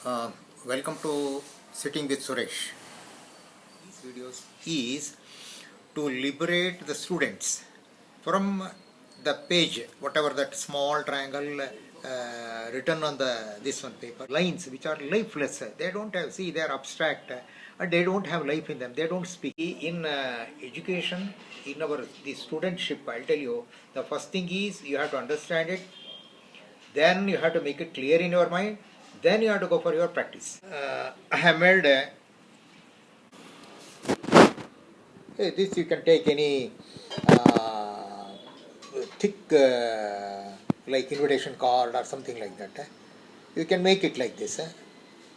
Uh, Welcome to Sitting with Suresh. These videos is to liberate the students from the page, whatever that small triangle written on the this one paper, lines which are lifeless. They don't have, see, they are abstract and they don't have life in them. They don't speak. In education, in our the studentship, I'll tell you, the first thing is you have to understand it. Then you have to make it clear in your mind. Then you have to go for your practice. I have made this. You can take any thick like invitation card or something like that. You can make it like this.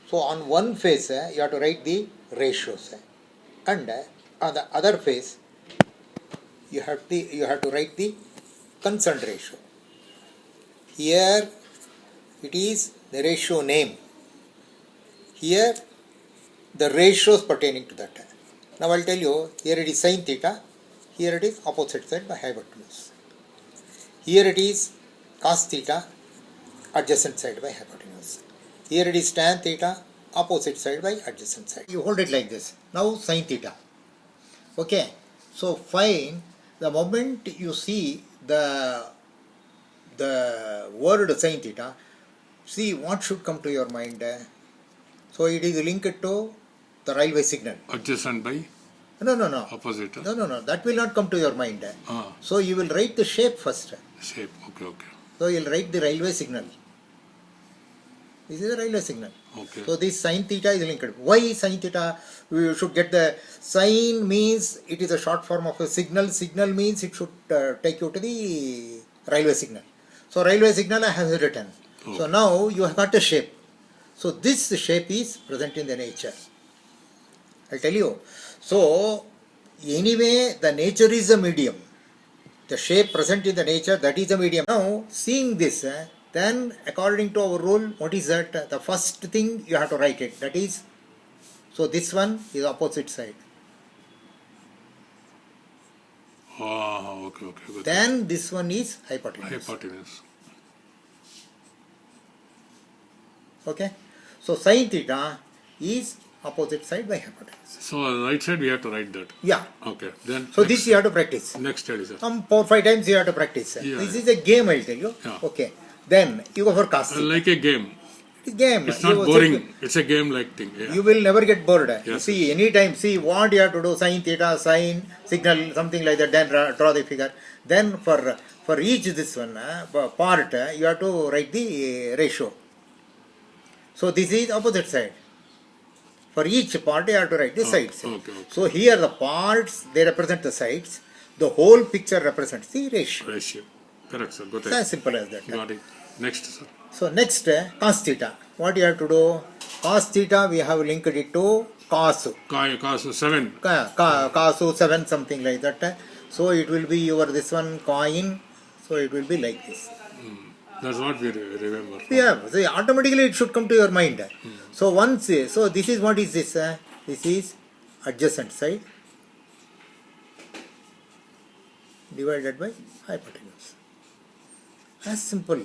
So on one face you have to write the ratios, and on the other face you have to write the concerned ratio. Here it is the ratio name. Here the ratios pertaining to that. Now I'll tell you, here it is sin theta, here it is opposite side by hypotenuse. Here it is cos theta, adjacent side by hypotenuse. Here it is tan theta, opposite side by adjacent side. You hold it like this. Now sin theta. Okay. So find the moment you see the word sin theta, see what should come to your mind. So it is linked to the railway signal. Adjacent by? No. Opposite? No. That will not come to your mind. So you will write the shape first. Shape, okay. So you will write the railway signal. This is the railway signal. Okay. So this sin theta is linked. Why sin theta? We should get the sin means it is a short form of a signal. Signal means it should take you to the railway signal. So railway signal I have written. So now you have got a shape. So this shape is present in the nature. I'll tell you. So anyway, the nature is a medium. The shape present in the nature, that is a medium. Now seeing this, then according to our rule, what is that? The first thing you have to write it. That is, so this one is opposite side. Okay. Then this one is hypotenuse. Okay. So sin theta is opposite side by hypotenuse. So right side we have to write that. Yeah. Okay. Then so this you have to practice. Next study, sir. Some 4-5 times you have to practice. Yeah, This is a game, I'll tell you. Yeah. Okay. Then you go for cos theta. Like a game. It's game. It's not boring. It's a game like thing. Yeah. You will never get bored. Yes, See, anytime, see what you have to do, sin theta, sin, signal, something like that, then draw the figure. Then for each this one part, you have to write the ratio. So this is opposite side. For each part, you have to write the sides. Okay. So here the parts, they represent the sides. The whole picture represents the ratio. Correct, sir. Got it. It's as simple as that. Got it. Next, sir. So next, cos theta. What you have to do? Cos theta, we have linked it to cos. Cos 7. Cos 7, something like that. So it will be your this one coin. So it will be like this. That's what we remember. Yeah, so automatically it should come to your mind. So once, so this is what is this? This is adjacent side divided by hypotenuse. As simple.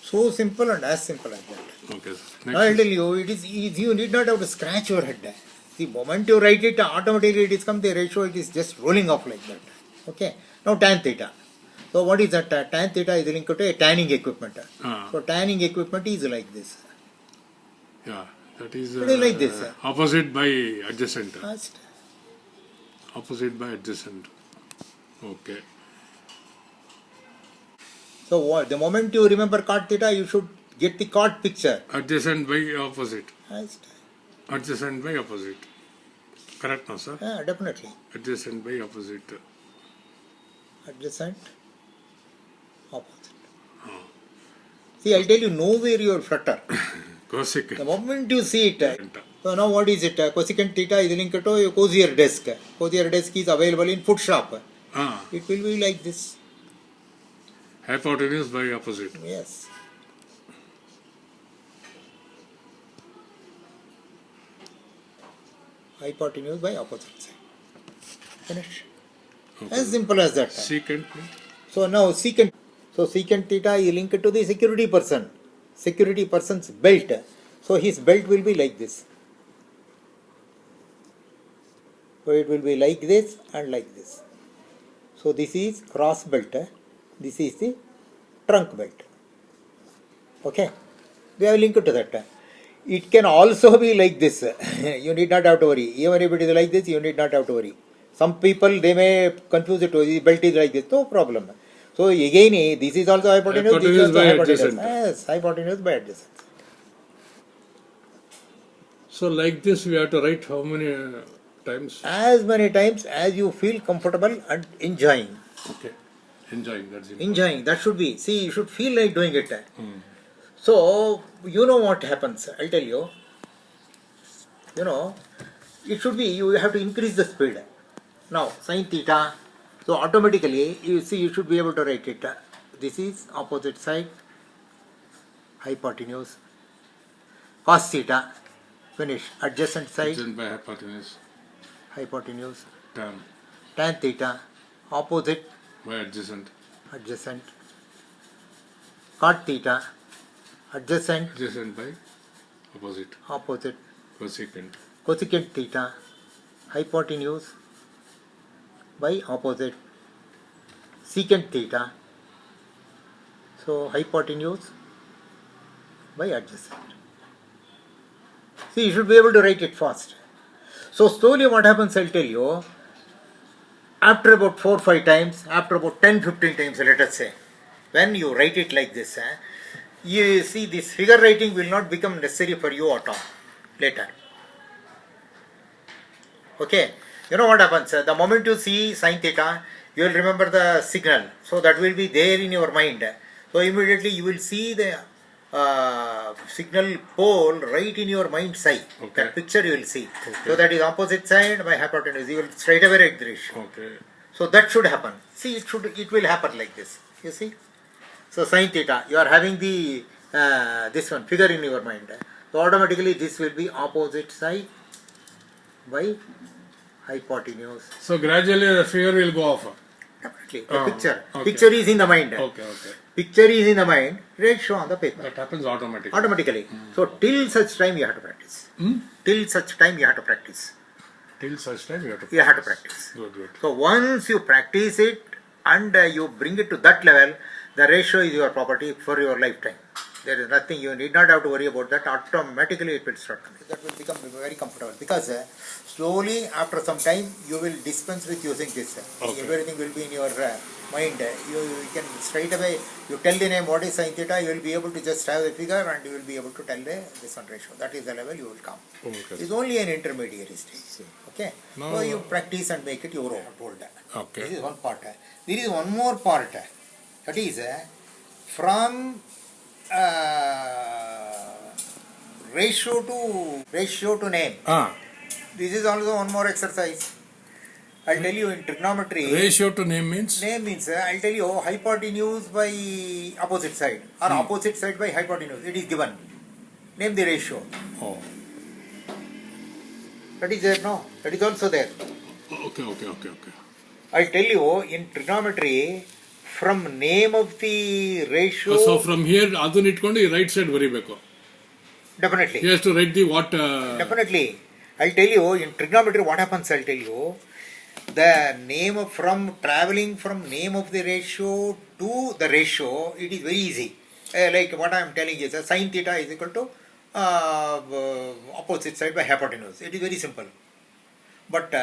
So simple and as simple as that. Okay, sir. Now I'll tell you, it is you need not have to scratch your head. The moment you write it, automatically it is come the ratio, it is just rolling off like that. Okay. Now tan theta. So what is that? Tan theta is linked to a tanning equipment. So tanning equipment is like this. Yeah, that is like this. Opposite by adjacent. First. Opposite by adjacent. Okay. So what, the moment you remember cot theta, you should get the cot picture. Adjacent by opposite. First. Adjacent by opposite. Correct now, sir? Yeah, definitely. Adjacent by opposite. Adjacent, opposite. See, I'll tell you, nowhere you will flutter. Cosecant. The moment you see it, so now what is it? Cosecant theta is linked to a cozier desk. Cozier desk is available in food shop. It will be like this. Hypotenuse by opposite. Yes. Hypotenuse by opposite side. Finish. Okay. As simple as that. Secant. So now secant. So secant theta is linked to the security person. security person's belt. So his belt will be like this. So it will be like this and like this. So this is cross belt. This is the trunk belt. Okay. We have linked to that. It can also be like this. You need not have to worry. Even if it is like this, you need not have to worry. Some people, they may confuse it. The belt is like this. No problem. So again, this is also hypotenuse. This is also by hypotenuse. adjacent. Yes, hypotenuse by adjacent. So like this, we have to write how many times? As many times as you feel comfortable and enjoying. Okay. Enjoying, that's it. Enjoying, that should be. See, you should feel like doing it. So, you know what happens. I'll tell you. You know, it should be, you have to increase the speed. Now, sin theta. So, automatically, you see, you should be able to write it. This is opposite side, hypotenuse. Cos theta. Finish. Adjacent side, Adjacent by hypotenuse. hypotenuse. Tan Tan theta. Opposite, by adjacent. adjacent. Cot theta. Adjacent, Adjacent by opposite. opposite. Cosecant. Cosecant theta. Hypotenuse by opposite. Secant theta. So hypotenuse by adjacent. See, you should be able to write it fast. So slowly what happens, I'll tell you. After about 4-5 times, after about 10-15 times, let us say, when you write it like this, you see this figure writing will not become necessary for you at all later. Okay, you know what happens? The moment you see sin theta, you will remember the signal. So that will be there in your mind. So immediately you will see the signal pole right in your mind's eye. Okay. That picture you will see. Okay. So that is opposite side by hypotenuse. You will straight away write the ratio. Okay. So that should happen. See, it will happen like this. You see. So sin theta, you are having the this one figure in your mind. So automatically this will be opposite side by hypotenuse. So gradually the figure will go off. Definitely. The picture. Okay. Picture is in the mind. Okay. Picture is in the mind. Ratio on the paper. That happens automatically. Automatically. So till such time you have to practice. Till such time you have to practice. Till such time you have to. You have to practice. Good. So once you practice it and you bring it to that level, the ratio is your property for your lifetime. There is nothing, you need not have to worry about that. Automatically it will start coming. That will become very comfortable because slowly after some time you will dispense with using this. Okay. Everything will be in your mind. You can straight away, you tell the name what is sin theta, you will be able to just have the figure and you will be able to tell this one ratio. That is the level you will come. Okay. It's only an intermediary stage. Okay. Now, So you practice and make it your own. Okay. This is one part. There is one more part. That is from ratio to name. This is also one more exercise. I'll tell you in trigonometry. Ratio to name means? Name means I'll tell you hypotenuse by opposite side or opposite side by hypotenuse. It is given. Name the ratio. Oh. That is there, no? That is also there. Okay. I'll tell you in trigonometry, from name of the ratio. So from here, adun itkondi right side baribeku. Definitely. He has to write the what? Definitely. I'll tell you in trigonometry what happens. I'll tell you the name of traveling from name of the ratio to the ratio. It is very easy. Like what I am telling is sin theta is equal to opposite side by hypotenuse. It is very simple. But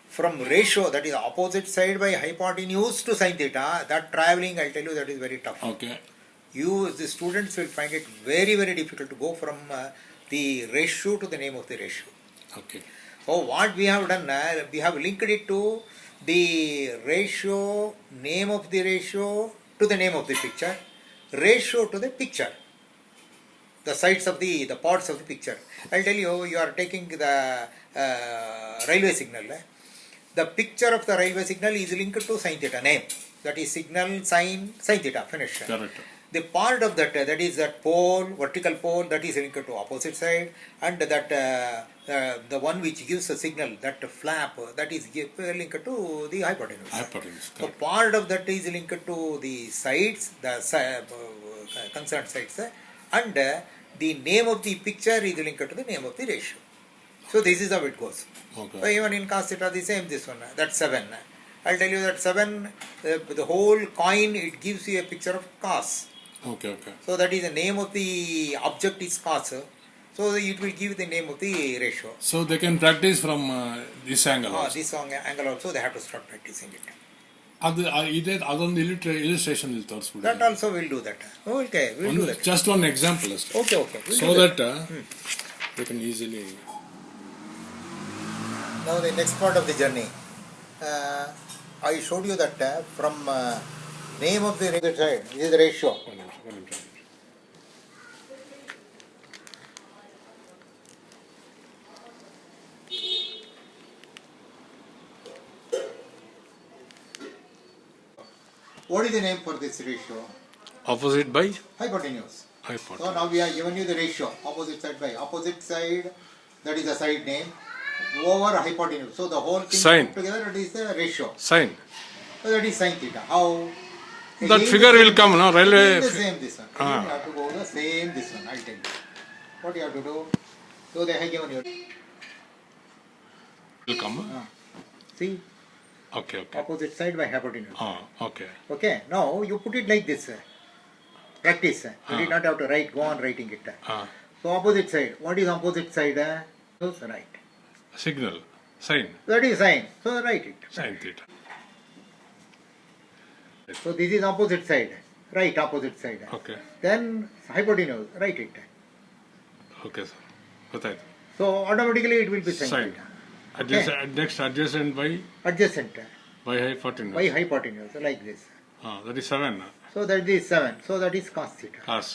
from ratio, that is opposite side by hypotenuse to sin theta, that traveling, I'll tell you, that is very tough. Okay. The students will find it very, very difficult to go from the ratio to the name of the ratio. Okay. So what we have done, we have linked it to the ratio, name of the ratio to the name of the picture, ratio to the picture, the sides of the parts of the picture. I'll tell you, you are taking the railway signal. The picture of the railway signal is linked to sin theta name. That is signal, sin theta, finish. Correct. The part of that, that is that pole, vertical pole, that is linked to opposite side, and that the one which gives a signal, that flap, that is linked to the hypotenuse. So part of that is linked to the sides, the concerned sides, and the name of the picture is linked to the name of the ratio. So this is how it goes. Okay. So even in cos theta, the same this one, that's 7. I'll tell you that 7, the whole coin, it gives you a picture of cos. Okay. Okay. So that is the name of the object is cos. So it will give the name of the ratio. So they can practice from this angle also. This angle also they have to start practicing it. ಅದೊಂದು illustration ಇಲ್ಲಿ ತೋರಿಸ್ಬಿಡಿ. That also will do that. Okay, we'll do that. Just one example ಅಷ್ಟೇ. Okay. We'll So do that they can easily. Now the next part of the journey. I showed you that from name of the side, this is the ratio. One ನಿಮಿಷ. What is the name for this ratio? Opposite by Hypotenuse. hypotenuse. So now we have given you the ratio, opposite side by opposite side, that is the side name, over hypotenuse. So the whole thing Sine. put together, that is the ratio. Sine. So that is sin theta. How? That Again figure the will come, no? Again Railway. the same this one. Again you have to go the same this one. I'll tell you. What you have to do? So they have given you. Will come. See, Okay. opposite side by hypotenuse. Okay. Okay. Now you put it like this. Practice. You did not have to write. Go on writing it. So opposite side. What is opposite side? So right. Signal. Sine. That is sine. So write it. Sine theta. So this is opposite side. Right, opposite side. Okay. Then hypotenuse. Write it. Okay, sir. ಗೊತ್ತಾಯ್ತು. So automatically it will be sine Sine. theta. Next adjacent by Adjacent hypotenuse. by hypotenuse like this. That is 7. So that is 7. So that is cos theta. Cos.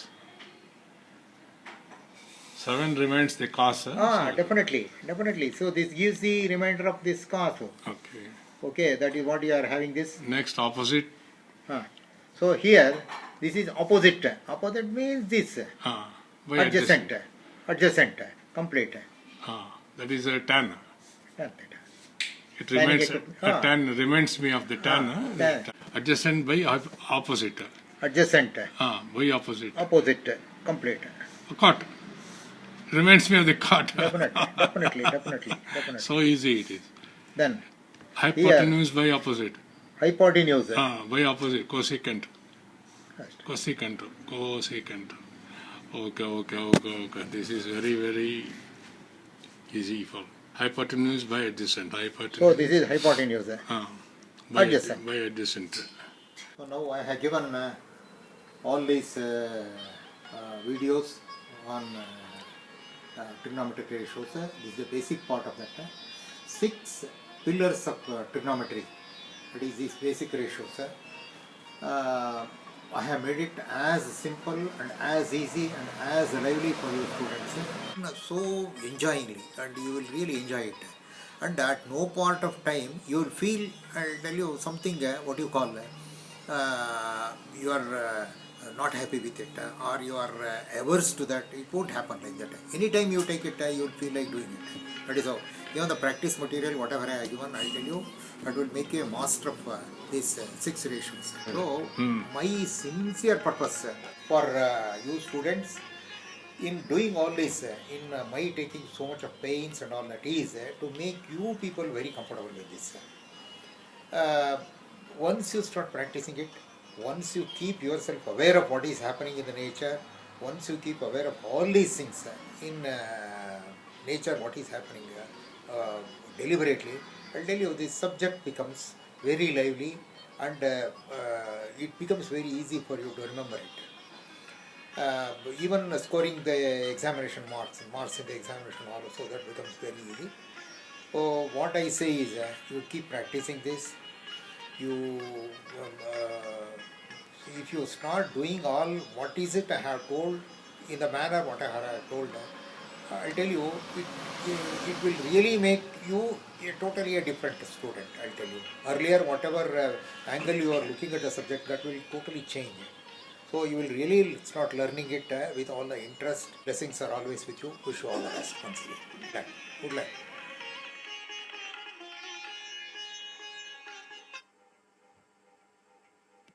7 remains the cos. Definitely. So this gives the remainder of this cos. Okay. Okay, that is what you are having this. Next opposite. So here this is opposite. Opposite means this. By Adjacent. Complete. That is a tan. Tan theta. It remains Tan a tan reminds me of the tan. Tan. Adjacent by opposite. Adjacent. By opposite. Opposite. Complete. Cot. Reminds me of the cot. Definitely. So easy it is. Then Hypotenuse by opposite. hypotenuse. By opposite. Cosecant. Okay. This is very easy for hypotenuse by adjacent. So this is hypotenuse. Adjacent. By adjacent. So now I have given all these videos on trigonometric ratios. This is the basic part of that. 6 pillars of trigonometry. That is these basic ratios. I have made it as simple and as easy and as lively for you students. So enjoyingly, and you will really enjoy it. And at no part of time you will feel, I'll tell you something, what you call, you are not happy with it or you are averse to that. It won't happen like that. Anytime you take it, you will feel like doing it. That is how. Even the practice material, whatever I have given, I'll tell you, that will make you a master of these 6 ratios. So, my sincere purpose for you students in doing all this, in my taking so much of pains and all that is to make you people very comfortable with this. Once you start practicing it, once you keep yourself aware of what is happening in the nature, once you keep aware of all these things in nature, what is happening deliberately, I'll tell you, this subject becomes very lively and it becomes very easy for you to remember it. Even scoring the examination marks in the examination also, that becomes very easy. So what I say is you keep practicing this. If you start doing all what is it I have told in the manner what I have told, I'll tell you, it will really make you totally a different student, I'll tell you. Earlier, whatever angle you are looking at the subject, that will totally change. So you will really start learning it with all the interest. Blessings are always with you. Wish you all the best once again. Good luck.